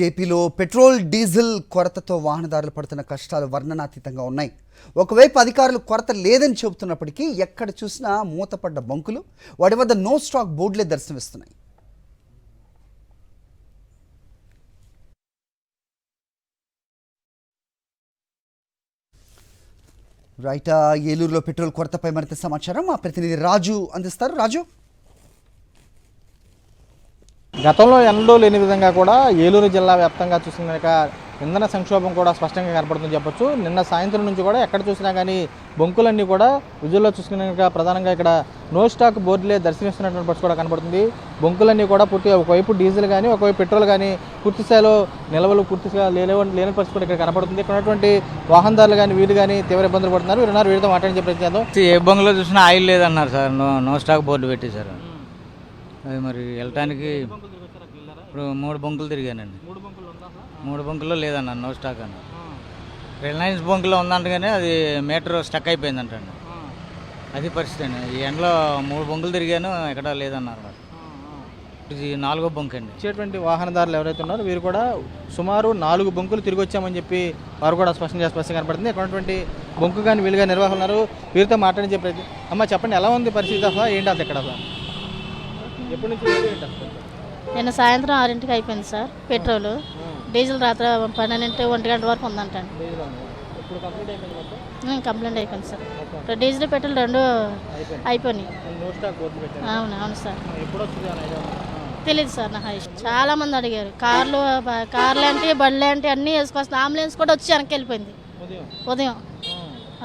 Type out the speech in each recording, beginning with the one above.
ఏపీలో petrol diesel కొరతతో వాహనదారులు పడుతున్న కష్టాలు వర్ణనాతీతంగా ఉన్నాయి. ఒకవైపు అధికారులు కొరత లేదని చెబుతున్నప్పటికీ ఎక్కడ చూసినా మూతపడ్డ బంకులు, వాటి వద్ద నో స్టాక్ బోర్డులే దర్శనమిస్తున్నాయి. రైట్, ఏలూరులో పెట్రోల్ కొరతపై మరింత సమాచారం మా ప్రతినిధి రాజు అందిస్తారు. రాజు, గతంలో ఎన్నడూ లేని విధంగా కూడా ఏలూరు జిల్లా వ్యాప్తంగా చూసినాక ఇంధన సంక్షోభం కూడా స్పష్టంగా కనపడుతుందని చెప్పొచ్చు. నిన్న సాయంత్రం నుంచి కూడా ఎక్కడ చూసినా కానీ బొంకులన్నీ కూడా విజువల్లో చూసుకున్నాక ప్రధానంగా ఇక్కడ నో స్టాక్ బోర్డులే దర్శనమిస్తున్నటువంటి పరిస్థితి కూడా కనపడుతుంది. బొంకులన్నీ కూడా పూర్తిగా ఒకవైపు డీజిల్ కానీ ఒకవైపు పెట్రోల్ కానీ పూర్తి స్థాయిలో నిల్వలు పూర్తిగా లేని పరిస్థితి కూడా ఇక్కడ కనపడుతుంది. ఇక్కడ ఉన్నటువంటి వాహనదారులు కానీ వీరు కానీ తీవ్ర ఇబ్బందులు పడుతున్నారు. వీరున్నారు, వీరితో మాట్లాడించే ప్రయత్నం. ఏ బొంగులో చూసినా ఆయిల్ లేదన్నారు సార్, నో స్టాక్ బోర్డు పెట్టేశారు. అది మరి వెళ్ళటానికి ఇప్పుడు 3 బొంకులు తిరిగానండి. 3 బొంకుల్లో లేదన్నారు నో స్టాక్ అన్న. రిలయన్స్ బొంకులో ఉందంటగానే అది మీటర్ స్టక్ అయిపోయిందంటండి. అది పరిస్థితి అండి. ఈ ఎండలో 3 బొంకులు తిరిగాను, ఎక్కడా లేదన్నారు. ఇది 4వ బొంకు అండి. వచ్చేటువంటి వాహనదారులు ఎవరైతే ఉన్నారో వీరు కూడా సుమారు 4 బొంకులు తిరిగి వచ్చామని చెప్పి వారు కూడా స్పష్టంగా కనపడుతుంది. ఇక్కడ ఉన్నటువంటి బొంకు కానీ వీలుగా నిర్వాహకులు ఉన్నారు, వీరితో మాట్లాడించే ప్రయత్నం. అమ్మ చెప్పండి, ఎలా ఉంది పరిస్థితి అసలు, ఏంటి అసలు ఇక్కడ అసలు ఎప్పటి నుంచి నిన్న సాయంత్రం 6ంటికి అయిపోయింది సార్ పెట్రోల్. డీజిల్ రాత్రి 12 1 గంట వరకు ఉందంటండి. కంప్లైంట్ అయిపోయింది సార్. డీజిల్ పెట్రోల్ 2 అయిపోయినాయి. అవును సార్, తెలియదు సార్. నాకు చాలా మంది అడిగారు. కార్లు ఏంటి, బళ్ళు ఏంటి అన్నీ వేసుకొస్తుంది. అంబులెన్స్ కూడా వచ్చి వెనక్కి వెళ్ళిపోయింది ఉదయం.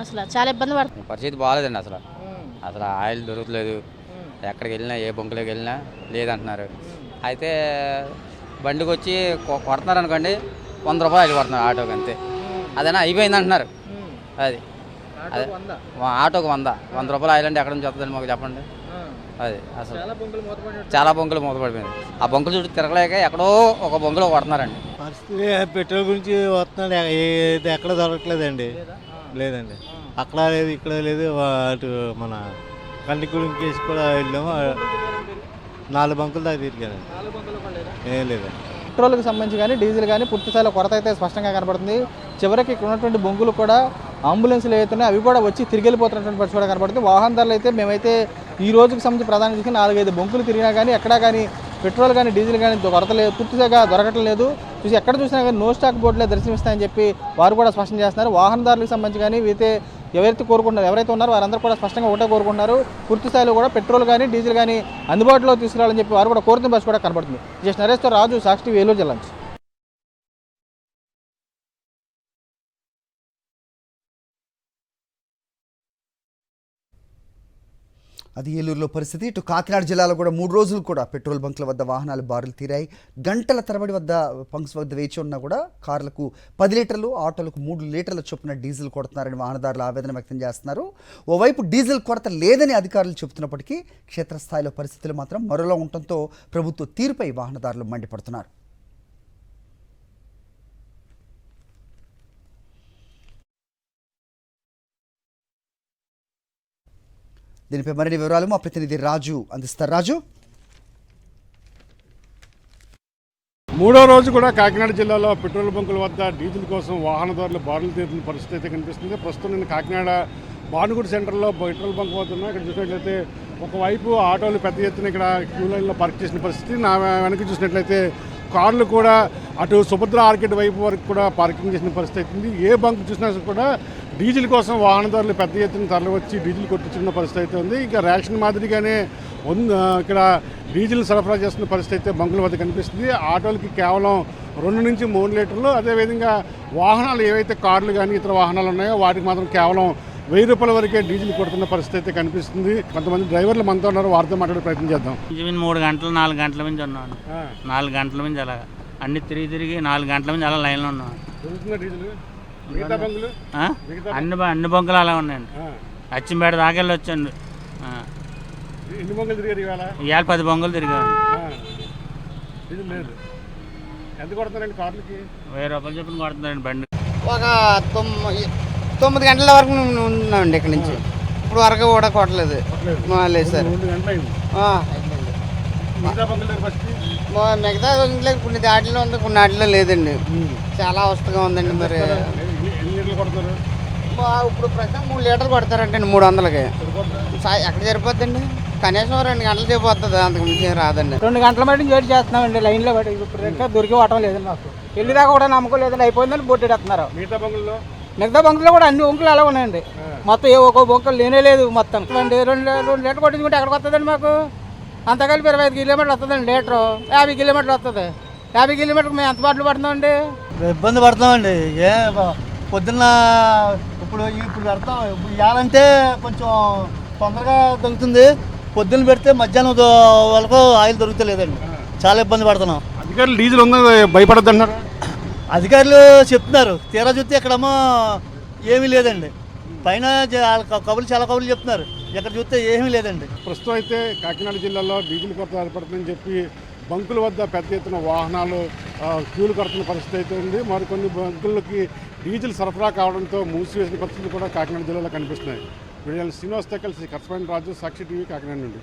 అసలు చాలా ఇబ్బంది పడుతుంది. పరిస్థితి బాగాలేదండి. అసలు ఆయిల్ దొరకలేదు. ఎక్కడికి వెళ్ళినా ఏ బొంకులోకి వెళ్ళినా లేదంటున్నారు. అయితే బండికి వచ్చి కొడుతున్నారు అనుకోండి, 100 రూపాయలు ఆయిల్ కొడుతున్నారు ఆటోకి, అంతే. అదేనా అయిపోయింది అంటున్నారు. అది అదే ఆటోకి 100 రూపాయలు ఆయిల్ అంటే ఎక్కడ నుంచి వస్తుందండి మాకు చెప్పండి. అది అసలు చాలా బొంకులు మూతపడిపోయింది. ఆ బొంకులు చుట్టూ తిరగలేక ఎక్కడో ఒక బొంకులో కొడుతున్నారండి. పరిస్థితి పెట్రోల్ గురించి వస్తున్నాడు, ఎక్కడ దొరకలేదండి. లేదండి, అక్కడ లేదు ఇక్కడ లేదు. అటు మన కంటికూడెం కేసు కూడా వెళ్ళాము, 4 బంకులు దాకా తిరిగానండి, ఏం లేదండి. పెట్రోల్కి సంబంధించి కానీ డీజిల్ కానీ పూర్తి స్థాయిలో కొరత అయితే స్పష్టంగా కనపడుతుంది. చివరికి ఇక్కడ ఉన్నటువంటి బొంగులు కూడా అంబులెన్స్లు అవుతున్నాయి, అవి కూడా వచ్చి తిరిగి వెళ్ళిపోతున్నటువంటి పరిస్థితి కూడా కనపడుతుంది. వాహనదారులు అయితే మేమైతే ఈ రోజుకి సంబంధించి ప్రధాన చూసి 4-5 బొంకులు తిరిగినా కానీ ఎక్కడా కానీ పెట్రోల్ కానీ డీజిల్ కానీ కొరత లేదు, పూర్తిగా దొరకటం లేదు. చూసి ఎక్కడ చూసినా కానీ నో స్టాక్ బోర్డులే దర్శనమిస్తాయని చెప్పి వారు కూడా స్పష్టం చేస్తున్నారు. వాహనదారులకు సంబంధించి కానీ ఎవరైతే ఉన్నారో వారందరూ కూడా స్పష్టంగా ఒకటే కోరుకుంటున్నారు. పూర్తి స్థాయిలో కూడా పెట్రోల్ కానీ డీజిల్ కానీ అందుబాటులో తీసుకురావాలని చెప్పి వారు కూడా కోరుతున్న బస్సు కూడా కనబడుతుంది. జస్ట్ నరేష్తో రాజు, సాక్షి టీవీ, ఏలూరు జిల్లా నుంచి. అది ఏలూరులో పరిస్థితి. ఇటు కాకినాడ జిల్లాలో కూడా 3 రోజులు కూడా పెట్రోల్ బంకుల వద్ద వాహనాలు బారులు తీరాయి. గంటల తరబడి బంక్స్ వద్ద వేచి ఉన్నా కూడా కార్లకు 10 లీటర్లు, ఆటోలకు 3 లీటర్ల చొప్పున డీజిల్ కొడుతున్నారని వాహనదారులు ఆవేదన వ్యక్తం చేస్తున్నారు. ఓవైపు డీజిల్ కొరత లేదని అధికారులు చెబుతున్నప్పటికీ క్షేత్రస్థాయిలో పరిస్థితులు మాత్రం మరోలా ఉండటంతో ప్రభుత్వ తీరుపై వాహనదారులు మండిపడుతున్నారు. దీనిపై మరిన్ని వివరాలు మా ప్రతినిధి రాజు అందిస్తారు. రాజు, 3వ రోజు కూడా కాకినాడ జిల్లాలో పెట్రోల్ బంకుల వద్ద డీజిల్ కోసం వాహనదారులు బారులు తీరుతున్న పరిస్థితి అయితే కనిపిస్తుంది. ప్రస్తుతం నేను కాకినాడ భానుగుడి సెంటర్లో పెట్రోల్ బంక్ వద్ద ఇక్కడ చూసినట్లయితే ఒకవైపు ఆటోలు పెద్ద ఎత్తున ఇక్కడ క్యూ లైన్లో పార్క్ చేసిన పరిస్థితి, నా వెనక చూసినట్లయితే కార్లు కూడా అటు సుభద్ర ఆర్కిడ్ వైపు వరకు కూడా పార్కింగ్ చేసిన పరిస్థితి అవుతుంది. ఏ బంక్ చూసినా కూడా డీజిల్ కోసం వాహనదారులు పెద్ద ఎత్తున తరలివచ్చి డీజిల్ కొట్టించుకున్న పరిస్థితి అయితే ఉంది. ఇక రేషన్ మాదిరిగానే ఇక్కడ డీజిల్ సరఫరా చేస్తున్న పరిస్థితి అయితే బంకుల వద్ద కనిపిస్తుంది. ఆటోలకి కేవలం 2 నుంచి 3 లీటర్లు, అదేవిధంగా వాహనాలు ఏవైతే కార్లు కానీ ఇతర వాహనాలు ఉన్నాయో వాటికి మాత్రం కేవలం 1000 రూపాయల వరకే డీజిల్ కొడుతున్న పరిస్థితి అయితే కనిపిస్తుంది. కొంతమంది డ్రైవర్లు మనతో ఉన్నారు, వారితో మాట్లాడే ప్రయత్నం చేద్దాం. 3 గంటలు 4 గంటల నుంచి ఉన్నాను. 4 గంటల నుంచి అలా అన్ని తిరిగి 4 గంటల నుంచి అలా లైన్లో ఉన్నాను. అన్ని బొంకులు అలా ఉన్నాయండి. అచ్చింపేట దాకా వెళ్ళి వచ్చాను. ఇవాళ 10 బొంకులు తిరిగాను. 1000 రూపాయలు చెప్పిన కొడుతున్నారండి బండి. ఒక 9 గంటల వరకు ఉన్నామండి ఇక్కడ నుంచి. ఇప్పుడు వరకు కూడా కొట్టలేదు. లేదు సార్, మిగతా బంకుల దగ్గర పరిస్థితి మిగతా ఇంట్లో కొన్ని దాటిలో ఉంది, కొన్ని వాటిలో లేదండి. చాలా అవస్థగా ఉందండి. మరి ఎన్ని లీటర్లు కొడతారు? ఇప్పుడు ప్రస్తుతం 3 లీటర్లు కొడతారంటండి 300కి. ఎక్కడ సరిపోద్దండి? కనీసం 2 గంటలు సేపు వస్తుంది, అంతకు మించి ఏం రాదండి. 2 గంటల మట్టి వెయిట్ చేస్తున్నామండి లైన్లో పడి. ఇప్పుడు ఇంకా దొరికి అవటం లేదండి మాకు. వెళ్ళి దాకా కూడా నమ్మకం లేదండి, అయిపోయిందని బొట్టేస్తున్నారు. మిగతా బంకుల్లో మిగతా బంకులో కూడా అన్ని బొంకులు అలా ఉన్నాయండి. మొత్తం ఏ ఒక్కో బొంకులు లేనే లేదు మొత్తం. 2 లీటర్ కొట్టించుకుంటే ఎక్కడికి వస్తుందండి మాకు? అంత కలిపి 25 కిలోమీటర్లు వస్తుందండి లీటరు. 50 కిలోమీటర్లు వస్తుంది. 50 కిలోమీటర్కి మేము ఎంత బాటలు పడుతున్నామండి? ఇబ్బంది పడుతున్నామండి. పొద్దున్న ఇప్పుడు పెడతాం. ఇప్పుడు ఇవ్వాలంటే కొంచెం తొందరగా దొరుకుతుంది. పొద్దున్న పెడితే మధ్యాహ్నం వరకు ఆయిల్ దొరుకుతలేదండి. చాలా ఇబ్బంది పడుతున్నాం. అధికారులు డీజిల్ ఉందని భయపడద్దు అంటున్నారు. అధికారులు చెప్తున్నారు, తీరా చూస్తే ఇక్కడేమో ఏమీ లేదండి. పైన కబుర్లు చాలా కబుర్లు చెప్తున్నారు, ఇక్కడ చూస్తే ఏమీ లేదండి. ప్రస్తుతం అయితే కాకినాడ జిల్లాలో డీజిల్ కొరత ఏర్పడుతుందని చెప్పి బంకుల వద్ద పెద్ద ఎత్తున వాహనాలు క్యూలు కడుతున్న పరిస్థితి అయితే ఉంది. మరికొన్ని బంకులకి డీజిల్ సరఫరా కావడంతో మూసివేసిన పరిస్థితులు కూడా కాకినాడ జిల్లాలో కనిపిస్తున్నాయి. వీడియో శ్రీనివాస్తో కలిసి కరస్పాండెంట్ రాజు, సాక్షి టీవీ, కాకినాడ నుండి.